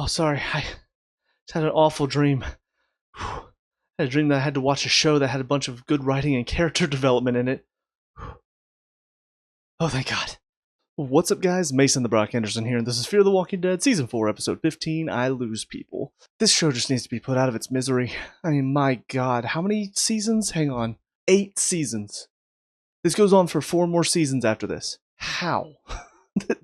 Oh, sorry. I just had an awful dream. Whew. I had a dream that I had to watch a show that had a bunch of good writing and character development in it. Whew. Oh, thank God. What's up, guys? Mason the Brock Anderson here, and this is Fear the Walking Dead, Season 4, Episode 15, I Lose People. This show just needs to be put out of its misery. I mean, my God, how many seasons? Hang on. 8 seasons. This goes on for 4 more seasons after this. How?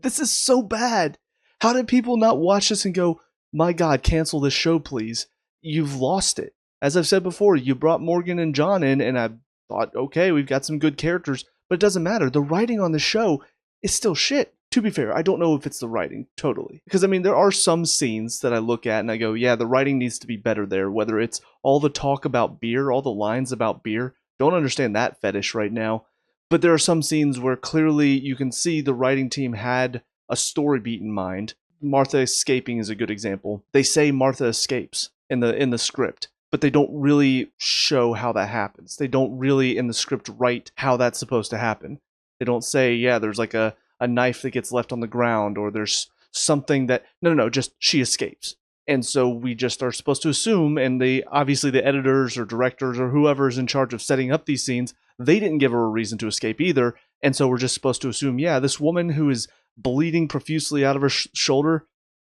This is so bad. How did people not watch this and go, my God, cancel this show, please? You've lost it. As I've said before, you brought Morgan and John in, and I thought, okay, we've got some good characters, but it doesn't matter. The writing on the show is still shit. To be fair, I don't know if it's the writing, totally. Because, I mean, there are some scenes that I look at and I go, yeah, the writing needs to be better there. Whether it's all the talk about beer, all the lines about beer. Don't understand that fetish right now. But there are some scenes where clearly you can see the writing team had a story beat in mind. Martha escaping is a good example. They say Martha escapes in the script, but they don't really show how that happens. They don't really, in the script, write how that's supposed to happen. They don't say, yeah, there's like a knife that gets left on the ground, or there's something that, no, just she escapes. And so we just are supposed to assume, and obviously the editors or directors or whoever is in charge of setting up these scenes, they didn't give her a reason to escape either. And so we're just supposed to assume, yeah, this woman who is bleeding profusely out of her shoulder,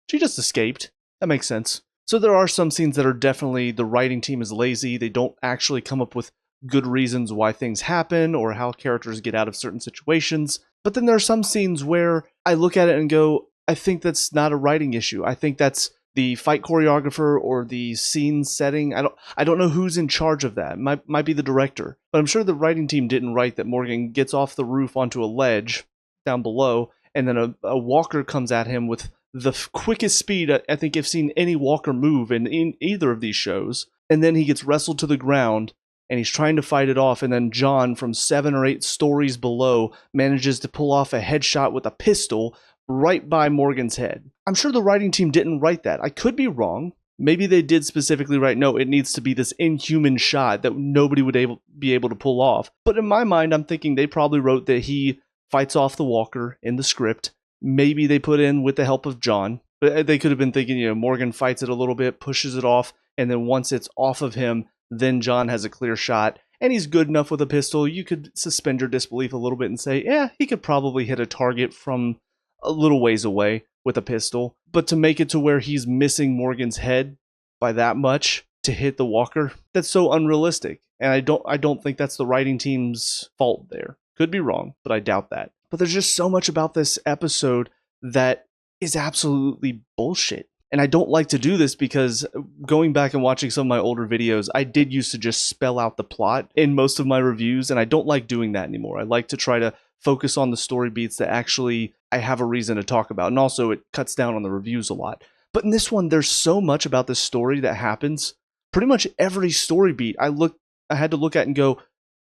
she just escaped. That makes sense. So there are some scenes that are definitely, the writing team is lazy. They don't actually come up with good reasons why things happen or how characters get out of certain situations. But then there are some scenes where I look at it and go, I think that's not a writing issue. I think that's the fight choreographer or the scene setting. I don't know who's in charge of that. Might be the director. But I'm sure the writing team didn't write that Morgan gets off the roof onto a ledge down below, and then a walker comes at him with the quickest speed I think I've seen any walker move in either of these shows. And then he gets wrestled to the ground, and he's trying to fight it off, and then John, from 7 or 8 stories below, manages to pull off a headshot with a pistol right by Morgan's head. I'm sure the writing team didn't write that. I could be wrong. Maybe they did specifically write, no, it needs to be this inhuman shot that nobody would be able to pull off. But in my mind, I'm thinking they probably wrote that he fights off the walker in the script. Maybe they put in with the help of John. But they could have been thinking, Morgan fights it a little bit, pushes it off, and then once it's off of him, then John has a clear shot, and he's good enough with a pistol. You could suspend your disbelief a little bit and say, yeah, he could probably hit a target from a little ways away with a pistol. But to make it to where he's missing Morgan's head by that much to hit the walker, that's so unrealistic. And I don't think that's the writing team's fault there. Could be wrong, but I doubt that. But there's just so much about this episode that is absolutely bullshit. And I don't like to do this because going back and watching some of my older videos, I did used to just spell out the plot in most of my reviews, and I don't like doing that anymore. I like to try to focus on the story beats that actually I have a reason to talk about, and also it cuts down on the reviews a lot. But in this one, there's so much about this story that happens. Pretty much every story beat I had to look at and go,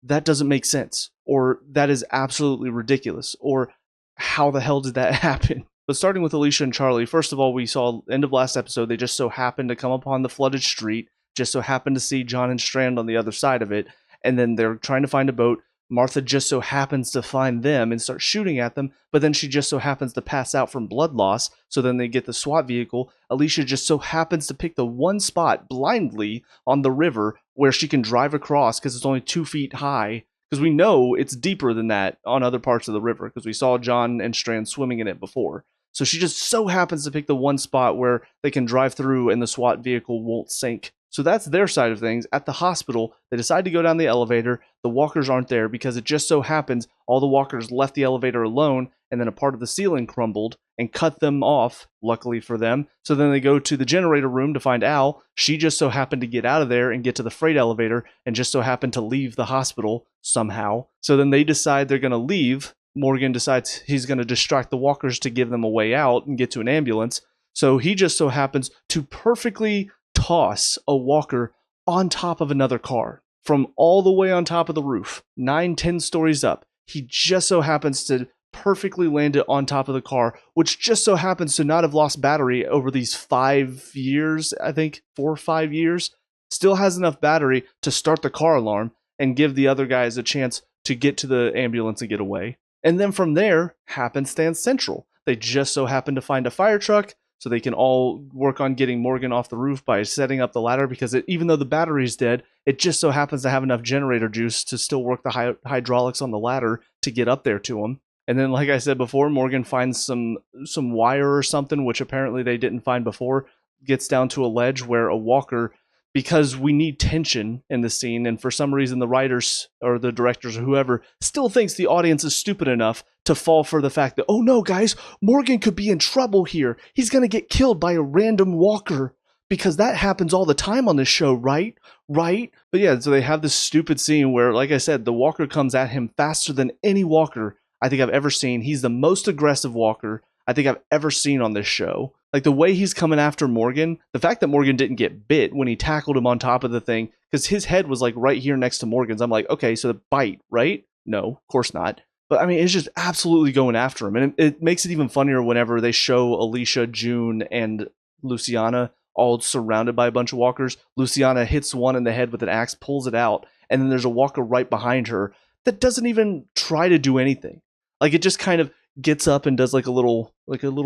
that doesn't make sense, or that is absolutely ridiculous, or how the hell did that happen? But starting with Alicia and Charlie, first of all, we saw end of last episode, they just so happened to come upon the flooded street, just so happened to see John and Strand on the other side of it, and then they're trying to find a boat. Martha just so happens to find them and start shooting at them, but then she just so happens to pass out from blood loss, so then they get the SWAT vehicle. Alicia just so happens to pick the one spot blindly on the river where she can drive across because it's only 2 feet high, because we know it's deeper than that on other parts of the river, because we saw John and Strand swimming in it before. So she just so happens to pick the one spot where they can drive through and the SWAT vehicle won't sink. So that's their side of things. At the hospital, they decide to go down the elevator. The walkers aren't there because it just so happens all the walkers left the elevator alone, and then a part of the ceiling crumbled and cut them off, luckily for them. So then they go to the generator room to find Al. She just so happened to get out of there and get to the freight elevator and just so happened to leave the hospital somehow. So then they decide they're going to leave. Morgan decides he's going to distract the walkers to give them a way out and get to an ambulance. So he just so happens to perfectly toss a walker on top of another car from all the way on top of the roof, 9-10 stories up. He just so happens to perfectly land it on top of the car, which just so happens to not have lost battery over these 5 years, I think 4 or 5 years. Still has enough battery to start the car alarm and give the other guys a chance to get to the ambulance and get away. And then from there, happenstance central. They just so happen to find a fire truck, so they can all work on getting Morgan off the roof by setting up the ladder, because even though the battery's dead, it just so happens to have enough generator juice to still work the hydraulics on the ladder to get up there to him. And then, like I said before, Morgan finds some wire or something, which apparently they didn't find before, gets down to a ledge where a walker, because we need tension in the scene, and for some reason the writers or the directors or whoever still thinks the audience is stupid enough to fall for the fact that, oh no guys, Morgan could be in trouble here. He's going to get killed by a random walker, because that happens all the time on this show, right? Right? But yeah, so they have this stupid scene where, like I said, the walker comes at him faster than any walker I think I've ever seen. He's the most aggressive walker I think I've ever seen on this show. Like, the way he's coming after Morgan, the fact that Morgan didn't get bit when he tackled him on top of the thing, because his head was like right here next to Morgan's. I'm like, okay, so the bite, right? No, of course not. But I mean, it's just absolutely going after him. And it makes it even funnier whenever they show Alicia, June, and Luciana all surrounded by a bunch of walkers. Luciana hits one in the head with an axe, pulls it out, and then there's a walker right behind her that doesn't even try to do anything. Like, it just kind of gets up and does like a little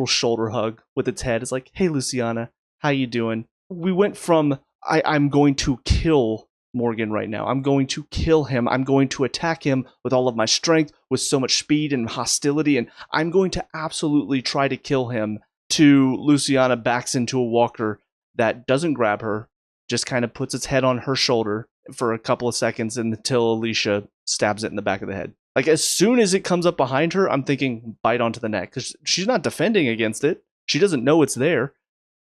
shoulder hug with its head. It's like, hey Luciana, how you doing? We went from I'm going to kill Morgan right now. I'm going to kill him. I'm going to attack him with all of my strength, with so much speed and hostility, and I'm going to absolutely try to kill him, to Luciana backs into a walker that doesn't grab her, just kind of puts its head on her shoulder for a couple of seconds until Alicia stabs it in the back of the head. Like, as soon as it comes up behind her, I'm thinking bite onto the neck, because she's not defending against it. She doesn't know it's there.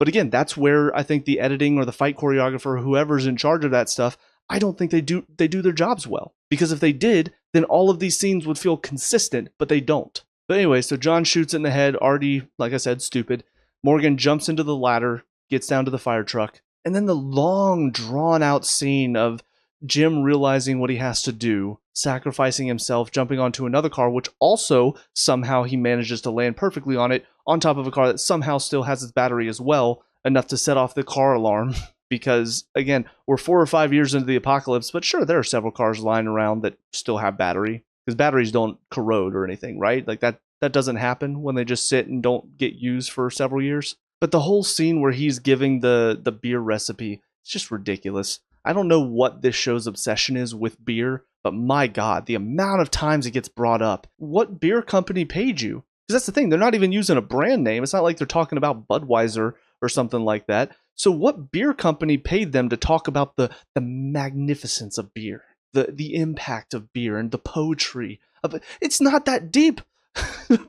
But again, that's where I think the editing or the fight choreographer, whoever's in charge of that stuff, I don't think they do their jobs well. Because if they did, then all of these scenes would feel consistent, but they don't. But anyway, so John shoots it in the head, already, like I said, stupid. Morgan jumps into the ladder, gets down to the fire truck, and then the long, drawn-out scene of Jim realizing what he has to do, sacrificing himself, jumping onto another car, which also somehow he manages to land perfectly on it, on top of a car that somehow still has its battery as well, enough to set off the car alarm. Because, again, we're 4 or 5 years into the apocalypse, but sure, there are several cars lying around that still have battery, because batteries don't corrode or anything, right? Like, that doesn't happen when they just sit and don't get used for several years. But the whole scene where he's giving the beer recipe, it's just ridiculous. I don't know what this show's obsession is with beer, but my God, the amount of times it gets brought up. What beer company paid you? Because that's the thing, they're not even using a brand name. It's not like they're talking about Budweiser or something like that. So what beer company paid them to talk about the magnificence of beer, the impact of beer, and the poetry of it? It's not that deep.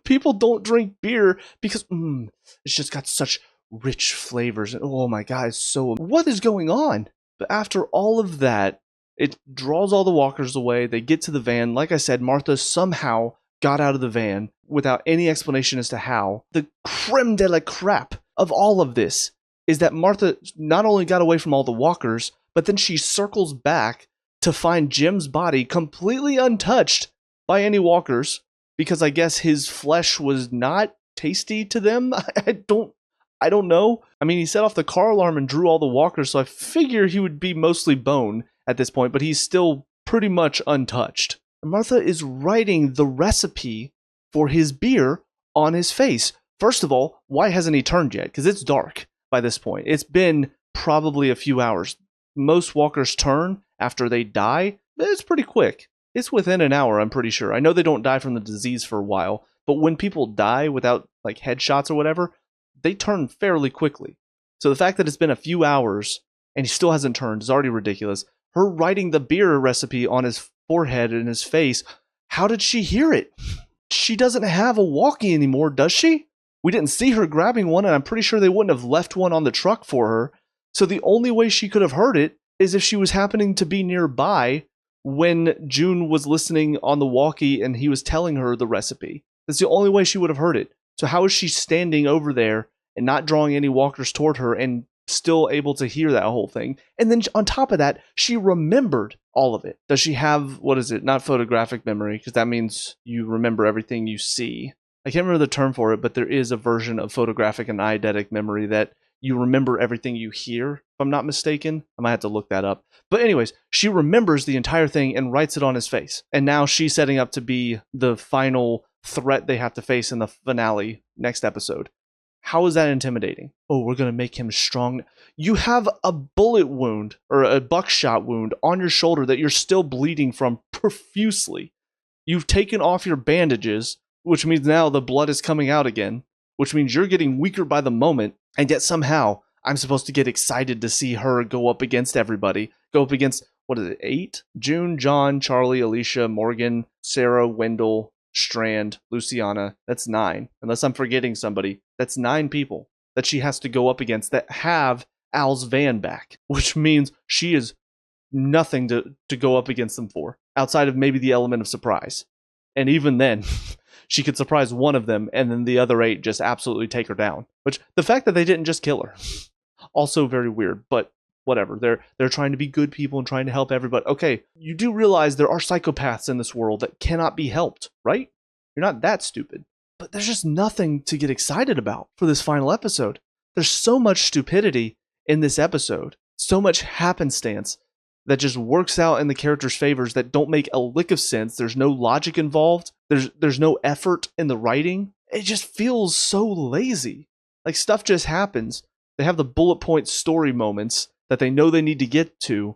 People don't drink beer because it's just got such rich flavors. And oh my God, so what is going on? But after all of that, it draws all the walkers away. They get to the van. Like I said, Martha somehow got out of the van without any explanation as to how. The creme de la crap of all of this is that Martha not only got away from all the walkers, but then she circles back to find Jim's body completely untouched by any walkers, because I guess his flesh was not tasty to them. I don't know. I mean, he set off the car alarm and drew all the walkers, so I figure he would be mostly bone at this point, but he's still pretty much untouched. Martha is writing the recipe for his beer on his face. First of all, why hasn't he turned yet? Because it's dark by this point. It's been probably a few hours. Most walkers turn after they die, but it's pretty quick. It's within an hour, I'm pretty sure. I know they don't die from the disease for a while, but when people die without like headshots or whatever, they turn fairly quickly. So the fact that it's been a few hours and he still hasn't turned is already ridiculous. Her writing the beer recipe on his forehead and his face, how did she hear it? She doesn't have a walkie anymore, does she? We didn't see her grabbing one, and I'm pretty sure they wouldn't have left one on the truck for her. So the only way she could have heard it is if she was happening to be nearby when June was listening on the walkie and he was telling her the recipe. That's the only way she would have heard it. So how is she standing over there and not drawing any walkers toward her and still able to hear that whole thing? And then on top of that, she remembered all of it. Does she have, what is it? Not photographic memory, because that means you remember everything you see. I can't remember the term for it, but there is a version of photographic and eidetic memory that you remember everything you hear, if I'm not mistaken. I might have to look that up. But anyways, she remembers the entire thing and writes it on his face. And now she's setting up to be the final threat they have to face in the finale next episode. How is that intimidating? Oh, we're going to make him strong. You have a bullet wound or a buckshot wound on your shoulder that you're still bleeding from profusely. You've taken off your bandages, which means now the blood is coming out again, which means you're getting weaker by the moment, and yet somehow I'm supposed to get excited to see her go up against everybody. Go up against, what is it, 8? June, John, Charlie, Alicia, Morgan, Sarah, Wendell, Strand, Luciana. That's 9. Unless I'm forgetting somebody. That's 9 people that she has to go up against that have Al's van back, which means she is nothing to go up against them for, outside of maybe the element of surprise. And even then, she could surprise one of them, and then the other 8 just absolutely take her down. Which, the fact that they didn't just kill her, also very weird, but whatever. They're trying to be good people and trying to help everybody. Okay, you do realize there are psychopaths in this world that cannot be helped, right? You're not that stupid. But there's just nothing to get excited about for this final episode. There's so much stupidity in this episode, so much happenstance that just works out in the characters' favors that don't make a lick of sense. There's no logic involved. There's no effort in the writing. It just feels so lazy. Like, stuff just happens. They have the bullet point story moments that they know they need to get to,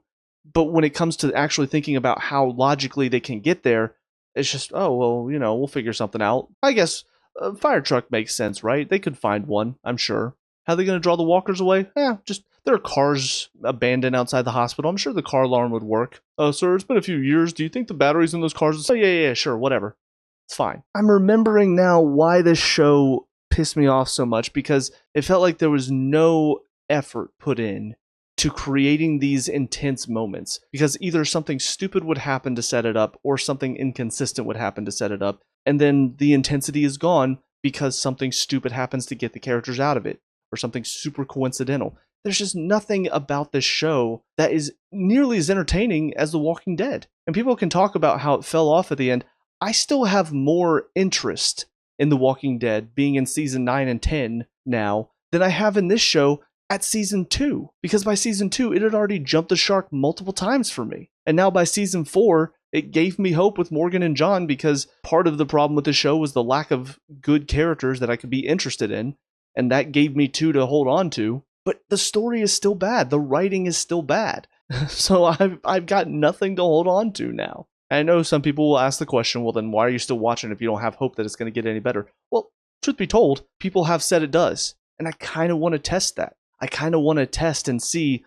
but when it comes to actually thinking about how logically they can get there, it's just, oh, well, we'll figure something out. I guess a fire truck makes sense, right? They could find one, I'm sure. How are they going to draw the walkers away? Just, there are cars abandoned outside the hospital. I'm sure the car alarm would work. Oh, sir, it's been a few years. Do you think the batteries in those cars? Oh, yeah, sure, whatever. It's fine. I'm remembering now why this show pissed me off so much, because it felt like there was no effort put in to creating these intense moments, because either something stupid would happen to set it up or something inconsistent would happen to set it up, and then the intensity is gone because something stupid happens to get the characters out of it, or something super coincidental. There's just nothing about this show that is nearly as entertaining as The Walking Dead. And people can talk about how it fell off at the end. I still have more interest in The Walking Dead being in season 9 and 10 now than I have in this show at season 2, because by season 2 it had already jumped the shark multiple times for me, and now by season 4 it gave me hope with Morgan and John, because part of the problem with the show was the lack of good characters that I could be interested in, and that gave me 2 to hold on to. But the story is still bad, the writing is still bad, so I've got nothing to hold on to now. And I know some people will ask the question, well then why are you still watching if you don't have hope that it's going to get any better? Well, truth be told, people have said it does, and I kind of want to test that. I kind of want to test and see,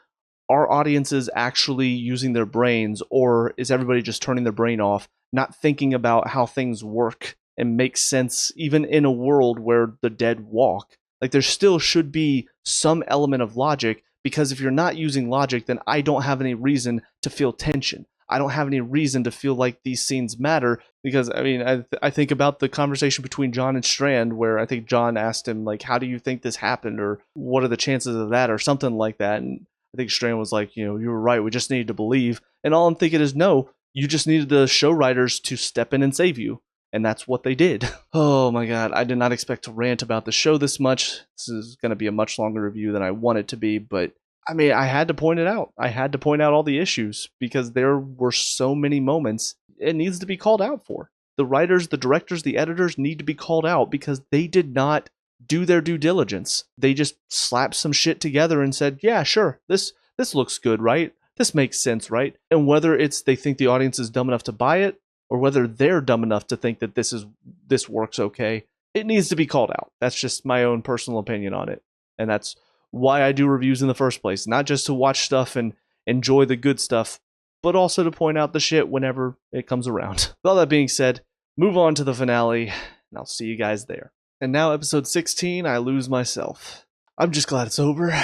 are audiences actually using their brains, or is everybody just turning their brain off, not thinking about how things work and make sense even in a world where the dead walk? Like, there still should be some element of logic, because if you're not using logic, then I don't have any reason to feel tension. I don't have any reason to feel like these scenes matter, because, I mean, I think about the conversation between John and Strand, where I think John asked him, like, how do you think this happened, or what are the chances of that, or something like that, and I think Strand was like, you were right, we just needed to believe, and all I'm thinking is, no, you just needed the show writers to step in and save you, and that's what they did. Oh my god, I did not expect to rant about the show this much. This is going to be a much longer review than I want it to be, but I mean, I had to point it out. I had to point out all the issues, because there were so many moments it needs to be called out for. The writers, the directors, the editors need to be called out, because they did not do their due diligence. They just slapped some shit together and said, yeah, sure, this looks good, right? This makes sense, right? And whether it's they think the audience is dumb enough to buy it, or whether they're dumb enough to think that this works okay, it needs to be called out. That's just my own personal opinion on it. And that's why I do reviews in the first place. Not just to watch stuff and enjoy the good stuff, but also to point out the shit whenever it comes around. With all that being said, move on to the finale, and I'll see you guys there. And now episode 16, I lose myself. I'm just glad it's over.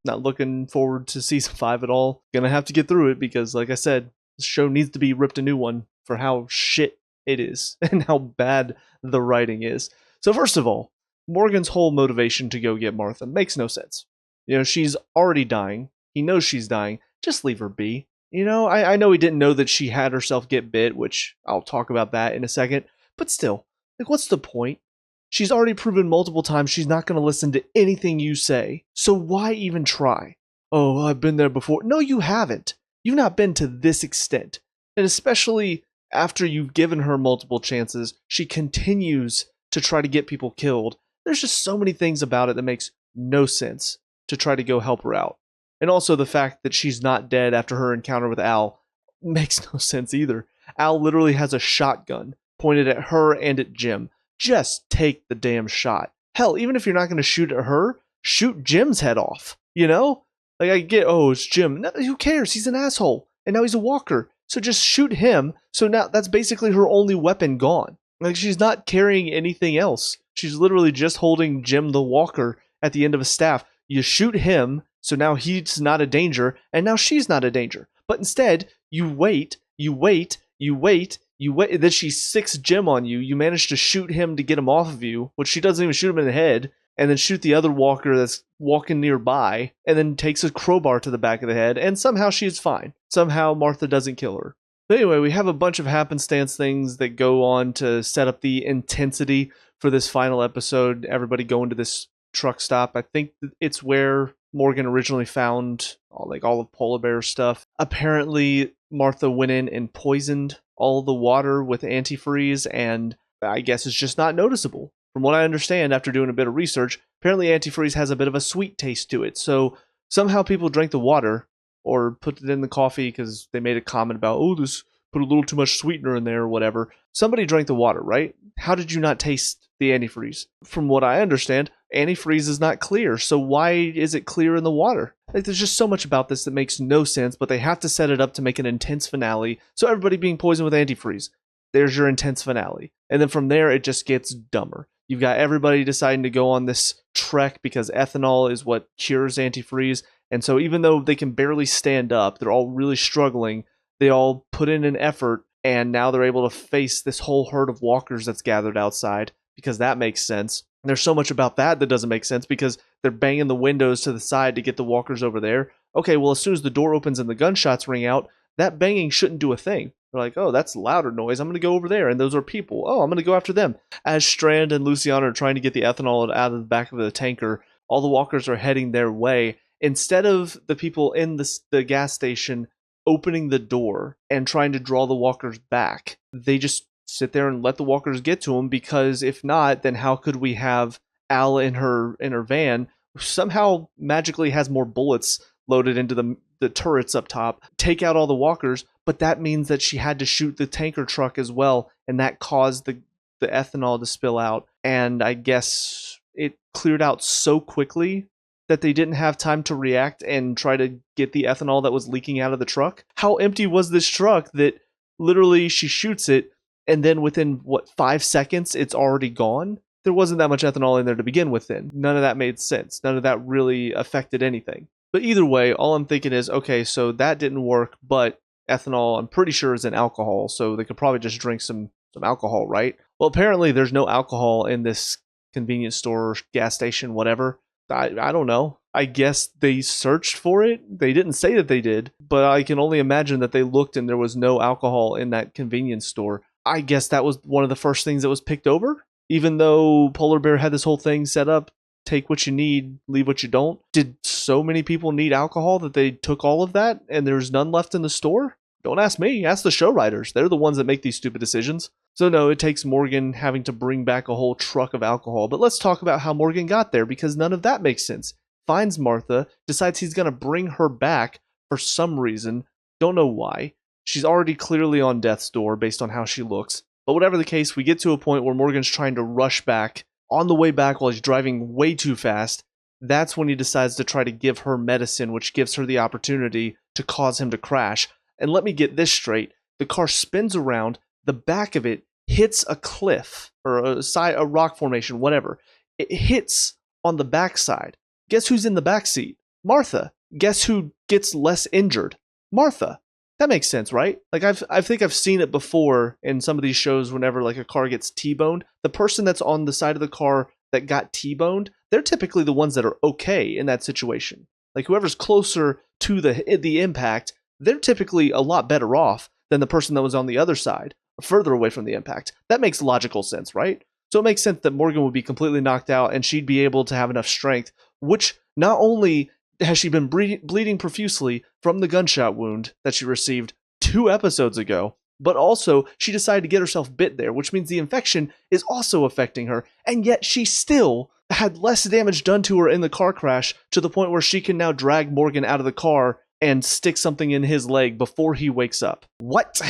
Not looking forward to season 5 at all. Gonna have to get through it, because like I said, this show needs to be ripped a new one for how shit it is and how bad the writing is. So first of all, Morgan's whole motivation to go get Martha makes no sense. She's already dying. He knows she's dying. Just leave her be. I know he didn't know that she had herself get bit, which I'll talk about that in a second. But still, like, what's the point? She's already proven multiple times she's not going to listen to anything you say. So why even try? Oh, I've been there before. No, you haven't. You've not been to this extent. And especially after you've given her multiple chances, she continues to try to get people killed. There's just so many things about it that makes no sense to try to go help her out. And also the fact that she's not dead after her encounter with Al makes no sense either. Al literally has a shotgun pointed at her and at Jim. Just take the damn shot. Hell, even if you're not going to shoot at her, shoot Jim's head off. You know? Like, I get, oh, it's Jim. No, who cares? He's an asshole. And now he's a walker. So just shoot him. So now that's basically her only weapon gone. Like, she's not carrying anything else. She's literally just holding Jim the walker at the end of a staff. You shoot him, so now he's not a danger, and now she's not a danger. But instead, you wait. Then she sicks Jim on you. You manage to shoot him to get him off of you, which she doesn't even shoot him in the head, and then shoot the other walker that's walking nearby, and then takes a crowbar to the back of the head, and somehow she's fine. Somehow Martha doesn't kill her. But anyway, we have a bunch of happenstance things that go on to set up the intensity for this final episode. Everybody going to this truck stop. I think it's where Morgan originally found all of Polar Bear's stuff. Apparently, Martha went in and poisoned all the water with antifreeze, and I guess it's just not noticeable. From what I understand, after doing a bit of research, apparently antifreeze has a bit of a sweet taste to it. So somehow people drank the water or put it in the coffee because they made a comment about, oh, this put a little too much sweetener in there or whatever. Somebody drank the water, right? How did you not taste the antifreeze? From what I understand, antifreeze is not clear, so why is it clear in the water? Like, there's just so much about this that makes no sense, but they have to set it up to make an intense finale, so everybody being poisoned with antifreeze. There's your intense finale. And then from there, it just gets dumber. You've got everybody deciding to go on this trek because ethanol is what cures antifreeze, and so even though they can barely stand up, they're all really struggling, they all put in an effort, and now they're able to face this whole herd of walkers that's gathered outside, because that makes sense. And there's so much about that doesn't make sense, because they're banging the windows to the side to get the walkers over there. Okay, well, as soon as the door opens and the gunshots ring out, that banging shouldn't do a thing. They're like, oh, that's louder noise. I'm going to go over there, and those are people. Oh, I'm going to go after them. As Strand and Luciana are trying to get the ethanol out of the back of the tanker, all the walkers are heading their way. Instead of the people in the gas station opening the door and trying to draw the walkers back, they just sit there and let the walkers get to them, because if not, then how could we have Al in her van, who somehow magically has more bullets loaded into the turrets up top, take out all the walkers, but that means that she had to shoot the tanker truck as well, and that caused the ethanol to spill out. And I guess it cleared out so quickly that they didn't have time to react and try to get the ethanol that was leaking out of the truck. How empty was this truck that literally she shoots it, and then within, 5 seconds, it's already gone? There wasn't that much ethanol in there to begin with then. None of that made sense. None of that really affected anything. But either way, all I'm thinking is, okay, so that didn't work, but ethanol, I'm pretty sure, is in alcohol, so they could probably just drink some alcohol, right? Well, apparently there's no alcohol in this convenience store, gas station, whatever. I don't know. I guess they searched for it. They didn't say that they did, but I can only imagine that they looked and there was no alcohol in that convenience store. I guess that was one of the first things that was picked over, even though Polar Bear had this whole thing set up. Take what you need, leave what you don't. Did so many people need alcohol that they took all of that and there's none left in the store? Don't ask me. Ask the show writers. They're the ones that make these stupid decisions. So no, it takes Morgan having to bring back a whole truck of alcohol. But let's talk about how Morgan got there, because none of that makes sense. Finds Martha, decides he's going to bring her back for some reason. Don't know why. She's already clearly on death's door based on how she looks. But whatever the case, we get to a point where Morgan's trying to rush back. On the way back, while he's driving way too fast, that's when he decides to try to give her medicine, which gives her the opportunity to cause him to crash. And let me get this straight. The car spins around, the back of it hits a cliff, or a rock formation, whatever. It hits on the backside. Guess who's in the back seat? Martha. Guess who gets less injured? Martha. That makes sense, right? Like, I think I've seen it before in some of these shows. Whenever like a car gets T-boned, the person that's on the side of the car that got T-boned, they're typically the ones that are okay in that situation. Like, whoever's closer to the impact, they're typically a lot better off than the person that was on the other side, further away from the impact. That makes logical sense, right? So it makes sense that Morgan would be completely knocked out and she'd be able to have enough strength, which not only has she been bleeding profusely from the gunshot wound that she received 2 episodes ago, but also she decided to get herself bit there, which means the infection is also affecting her, and yet she still had less damage done to her in the car crash to the point where she can now drag Morgan out of the car and stick something in his leg before he wakes up. What?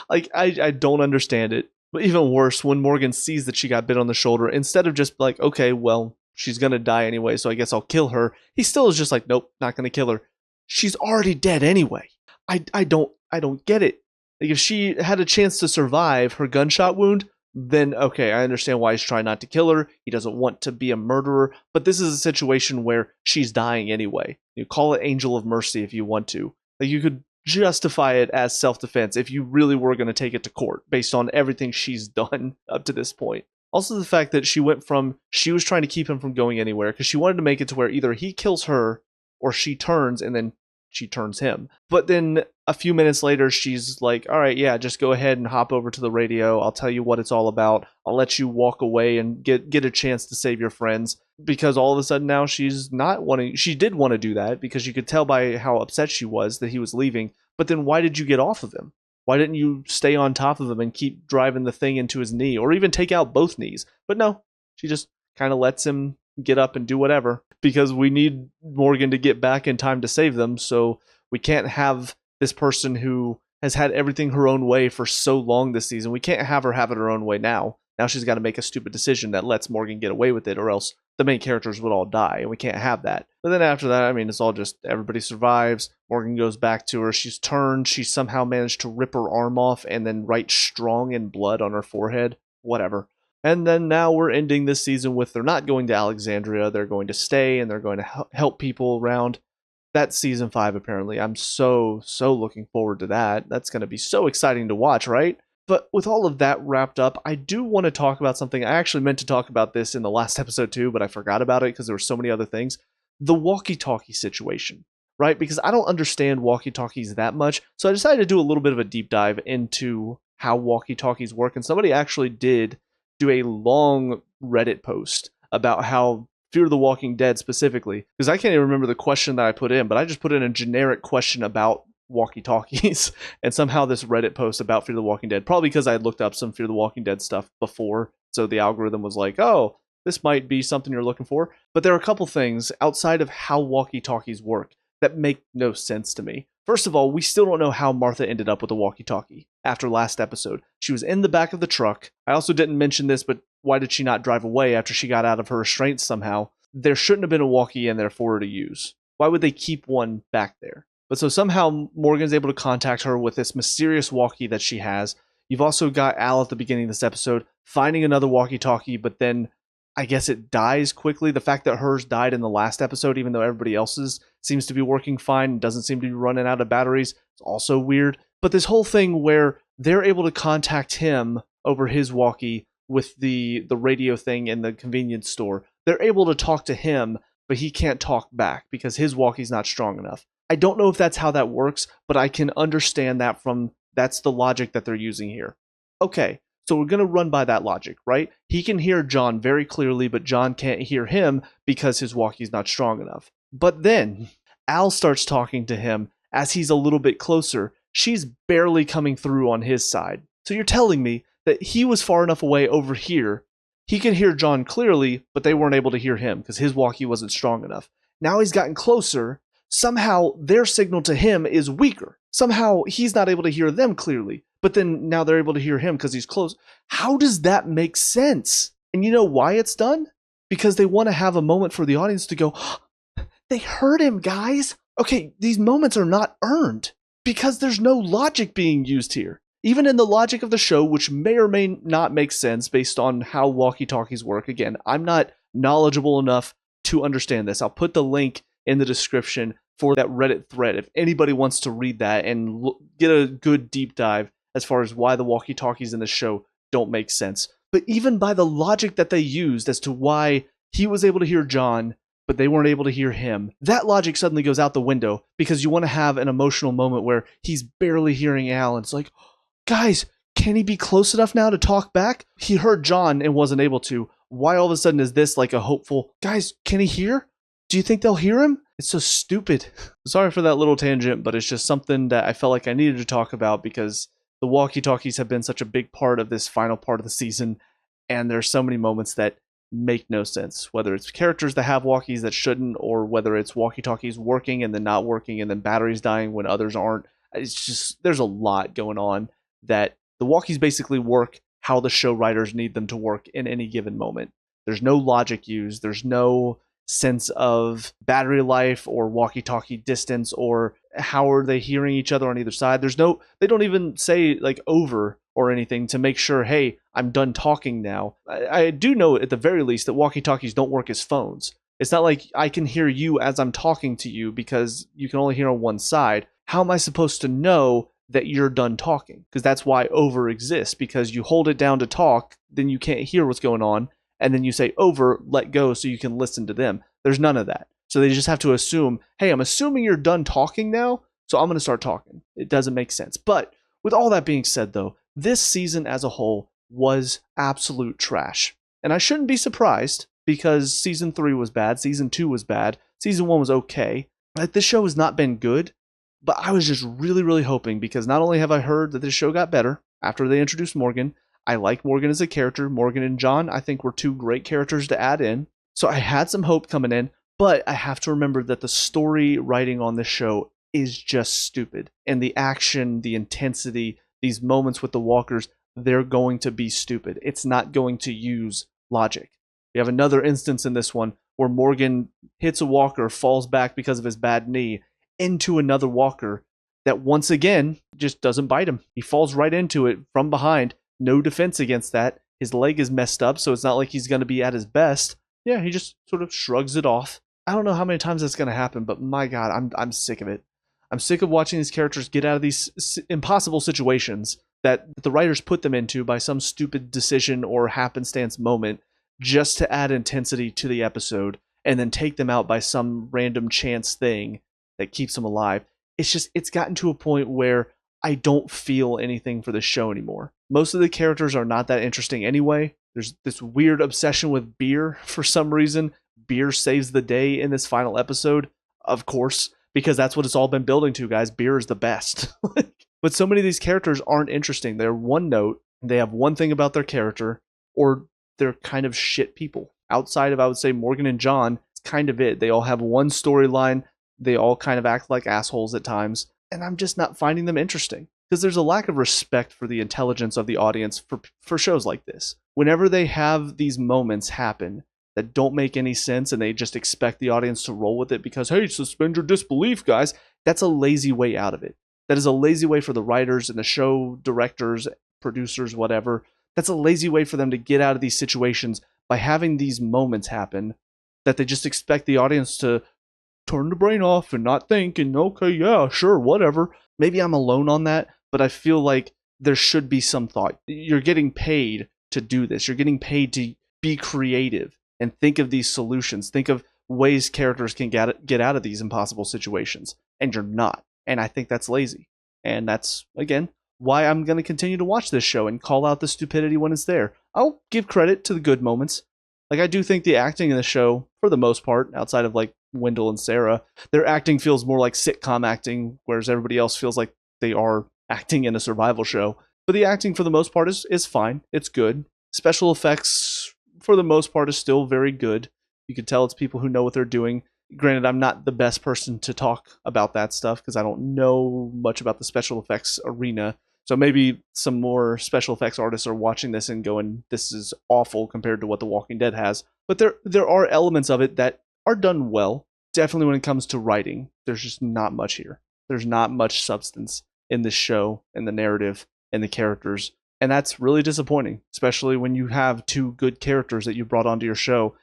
Like, I don't understand it. But even worse, when Morgan sees that she got bit on the shoulder, instead of just like, okay, well, she's gonna die anyway, so I guess I'll kill her, he still is just like, nope, not gonna kill her. She's already dead anyway. I don't get it. Like, if she had a chance to survive her gunshot wound, then okay, I understand why he's trying not to kill her. He doesn't want to be a murderer, but this is a situation where she's dying anyway. You call it Angel of Mercy if you want to. Like, you could justify it as self-defense if you really were going to take it to court based on everything she's done up to this point. Also, the fact that she was trying to keep him from going anywhere because she wanted to make it to where either he kills her or she turns and then she turns him. But then a few minutes later, she's like, all right, yeah, just go ahead and hop over to the radio. I'll tell you what it's all about. I'll let you walk away and get a chance to save your friends. Because all of a sudden now she's not wanting, she did want to do that because you could tell by how upset she was that he was leaving. But then why did you get off of him? Why didn't you stay on top of him and keep driving the thing into his knee or even take out both knees? But no, she just kind of lets him get up and do whatever because we need Morgan to get back in time to save them. So we can't have this person who has had everything her own way for so long this season. We can't have her have it her own way now. Now she's got to make a stupid decision that lets Morgan get away with it, or else the main characters would all die, and we can't have that. But then after that, I mean, it's all just everybody survives. Morgan goes back to her. She's turned. She somehow managed to rip her arm off and then write strong in blood on her forehead. Whatever. And then now we're ending this season with they're not going to Alexandria. They're going to stay, and they're going to help people around. That's season 5, apparently. I'm so looking forward to that. That's going to be so exciting to watch, right? But with all of that wrapped up, I do want to talk about something. I actually meant to talk about this in the last episode too, but I forgot about it because there were so many other things. The walkie-talkie situation, right? Because I don't understand walkie-talkies that much, so I decided to do a little bit of a deep dive into how walkie-talkies work, and somebody actually did do a long Reddit post about how Fear the Walking Dead specifically, because I can't even remember the question that I put in, but I just put in a generic question about walkie-talkies, and somehow this Reddit post about Fear the Walking Dead, probably because I had looked up some Fear the Walking Dead stuff before, so the algorithm was like, oh, this might be something you're looking for. But there are a couple things outside of how walkie-talkies work that make no sense to me. First of all, we still don't know how Martha ended up with a walkie-talkie after last episode. She was in the back of the truck. I also didn't mention this, but why did she not drive away after she got out of her restraints somehow? There shouldn't have been a walkie in there for her to use. Why would they keep one back there? But so somehow Morgan's able to contact her with this mysterious walkie that she has. You've also got Al at the beginning of this episode finding another walkie-talkie, but then I guess it dies quickly. The fact that hers died in the last episode, even though everybody else's seems to be working fine and doesn't seem to be running out of batteries, is also weird. But this whole thing where they're able to contact him over his walkie with the radio thing in the convenience store, they're able to talk to him, but he can't talk back because his walkie's not strong enough. I don't know if that's how that works, but I can understand that that's the logic that they're using here. Okay, so we're going to run by that logic, right? He can hear John very clearly, but John can't hear him because his walkie's not strong enough. But then Al starts talking to him as he's a little bit closer. She's barely coming through on his side. So you're telling me that he was far enough away over here. He could hear John clearly, but they weren't able to hear him because his walkie wasn't strong enough. Now he's gotten closer. Somehow their signal to him is weaker. Somehow he's not able to hear them clearly, but then now they're able to hear him because he's close. How does that make sense? And you know why it's done? Because they want to have a moment for the audience to go, oh, they heard him, guys. Okay, these moments are not earned because there's no logic being used here. Even in the logic of the show, which may or may not make sense based on how walkie-talkies work. Again, I'm not knowledgeable enough to understand this. I'll put the link in the description for that Reddit thread if anybody wants to read that and get a good deep dive as far as why the walkie-talkies in the show don't make sense. But even by the logic that they used as to why he was able to hear John, but they weren't able to hear him, that logic suddenly goes out the window because you want to have an emotional moment where he's barely hearing Al and it's like, guys, can he be close enough now to talk back? He heard John and wasn't able to. Why all of a sudden is this like a hopeful, guys, can he hear? Do you think they'll hear him? It's so stupid. Sorry for that little tangent, but it's just something that I felt like I needed to talk about because the walkie-talkies have been such a big part of this final part of the season, and there's so many moments that make no sense. Whether it's characters that have walkies that shouldn't, or whether it's walkie-talkies working and then not working and then batteries dying when others aren't. It's just, there's a lot going on that the walkies basically work how the show writers need them to work in any given moment. There's no logic used. There's no sense of battery life or walkie-talkie distance or how are they hearing each other on either side. They don't even say like over or anything to make sure, hey, I'm done talking now. I do know at the very least that walkie-talkies don't work as phones. It's not like I can hear you as I'm talking to you because you can only hear on one side. How am I supposed to know that you're done talking? Because that's why over exists, because you hold it down to talk, then you can't hear what's going on, and then you say over, let go, so you can listen to them. There's none of that. So they just have to assume, hey, I'm assuming you're done talking now, so I'm going to start talking. It doesn't make sense. But with all that being said, though, this season as a whole was absolute trash. And I shouldn't be surprised, because season 3 was bad, season 2 was bad, season 1 was okay. Like, this show has not been good, but I was just really, really hoping, because not only have I heard that this show got better after they introduced Morgan, I like Morgan as a character. Morgan and John, I think, were 2 great characters to add in. So I had some hope coming in, but I have to remember that the story writing on this show is just stupid. And the action, the intensity, these moments with the walkers, they're going to be stupid. It's not going to use logic. We have another instance in this one where Morgan hits a walker, falls back because of his bad knee, into another walker that once again just doesn't bite him. He falls right into it from behind. No defense against that. His leg is messed up, so it's not like he's going to be at his best. Yeah, he just sort of shrugs it off. I don't know how many times that's going to happen, but my God, I'm sick of it. I'm sick of watching these characters get out of these impossible situations that the writers put them into by some stupid decision or happenstance moment just to add intensity to the episode and then take them out by some random chance thing that keeps them alive. It's gotten to a point where I don't feel anything for this show anymore. Most of the characters are not that interesting anyway. There's this weird obsession with beer for some reason. Beer saves the day in this final episode, of course, because that's what it's all been building to, guys. Beer is the best. But so many of these characters aren't interesting. They're one note, they have one thing about their character, or they're kind of shit people. Outside of, I would say, Morgan and John, it's kind of it. They all have one storyline. They all kind of act like assholes at times, and I'm just not finding them interesting. Because there's a lack of respect for the intelligence of the audience for shows like this. Whenever they have these moments happen that don't make any sense and they just expect the audience to roll with it because, hey, suspend your disbelief, guys, that's a lazy way out of it. That is a lazy way for the writers and the show directors, producers, whatever. That's a lazy way for them to get out of these situations by having these moments happen that they just expect the audience to turn the brain off and not think and, okay, yeah, sure, whatever. Maybe I'm alone on that, but I feel like there should be some thought. You're getting paid to do this. You're getting paid to be creative and think of these solutions. Think of ways characters can get out of these impossible situations, and you're not. And I think that's lazy. And that's, again, why I'm going to continue to watch this show and call out the stupidity when it's there. I'll give credit to the good moments. Like, I do think the acting in the show, for the most part, outside of like Wendell and Sarah, their acting feels more like sitcom acting, whereas everybody else feels like they are acting in a survival show. But the acting, for the most part, is fine. It's good. Special effects, for the most part, is still very good. You can tell it's people who know what they're doing. Granted, I'm not the best person to talk about that stuff because I don't know much about the special effects arena. So maybe some more special effects artists are watching this and going, this is awful compared to what The Walking Dead has. But there are elements of it that are done well. Definitely when it comes to writing, there's just not much here. There's not much substance in this show and the narrative and the characters. And that's really disappointing, especially when you have 2 good characters that you brought onto your show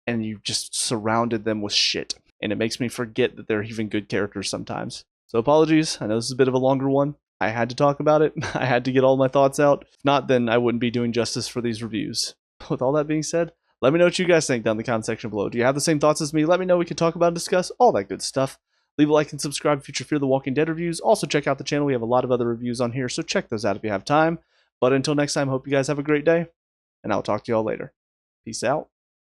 and you just surrounded them with shit. And it makes me forget that they're even good characters sometimes. So apologies. I know this is a bit of a longer one. I had to talk about it. I had to get all my thoughts out. If not, then I wouldn't be doing justice for these reviews. With all that being said, let me know what you guys think down in the comment section below. Do you have the same thoughts as me? Let me know. We can talk about and discuss all that good stuff. Leave a like and subscribe for future Fear the Walking Dead reviews. Also check out the channel. We have a lot of other reviews on here, so check those out if you have time. But until next time, hope you guys have a great day, and I'll talk to you all later. Peace out.